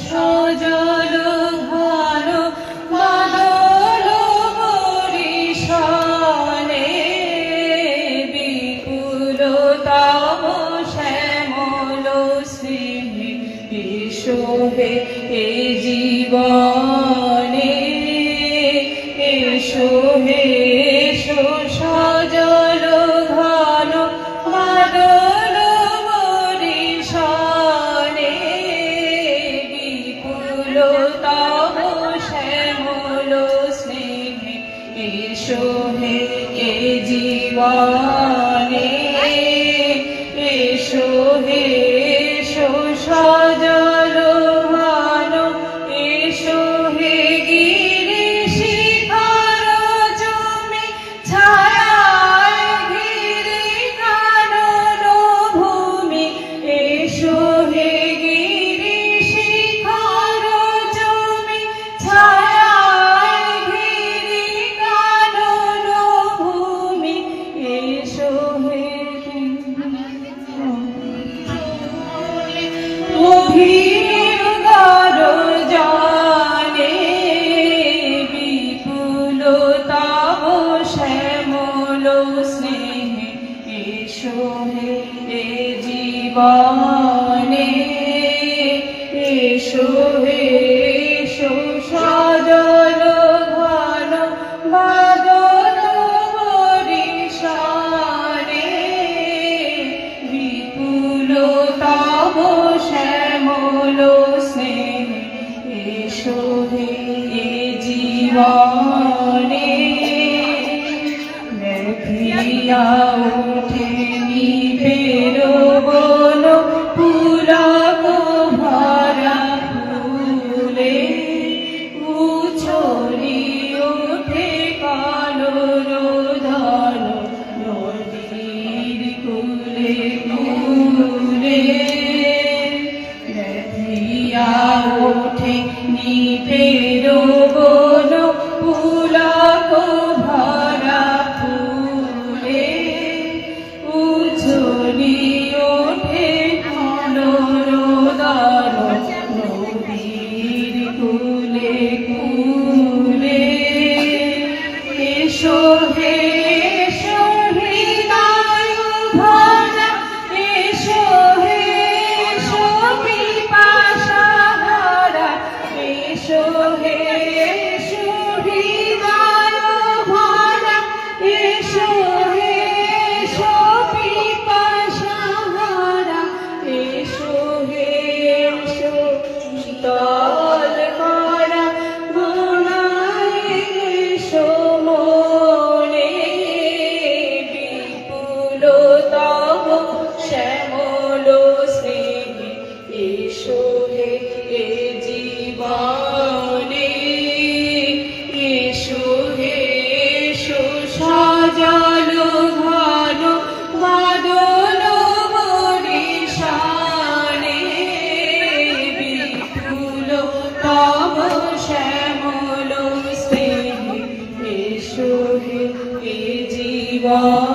সজল ঘন বাদল বরিশানে বিপুলতম শ্যামল স্নেহে এসো হে এ জীবনে এসো হে এসো সজল ঘন বাদল বরিশানে বিপুলতম শ্যামল স্নেহে এসো হে এ জীবনে এসো হে এসো সজল ঘন এসো হে গিরি শিখর জমে ছায়ায় ঘিরে কানন ভূমি এসো হে গিরি শিখর জমে ছায়ায় ঘিরে কানন ভূমি এসো হে গভীর গরজনে বিপুলতম শ্যামল স্নেহে এসো হে এ জীবনে এসো হে এসো সজল ঘন বাদল বরিশানে বিপুলতম শ্যামল স্নেহে এসো হে এ জীবনে দেখিয়া ওঠে নিবের বন পুলক ভরা ফুলে উছলি ওঠে কালোর ধন নদীর কূলে কূলে দেখিয়া ওঠে নিবের বন পুলক ভরা ফুলে উছলি ওঠে কালোর ধন নদীর কূলে কূলে এসো হে এসো হৃদয় ভরা এসো হে এসো পিপাসা ভরা এসো হে এসো হৃদয় ভরা এসো হে এসো পিপাসা ভরা এসো হে এসো শীতল করা মনায় এসো মনে বিপুলতম শ্যামল স্নেহে এসো হে এ জীবনে এসো হে এসো সজল ঘন বাদল বরিশানে বিপুলতম শ্যামল স্নেহে এসো হে এ জীবনে।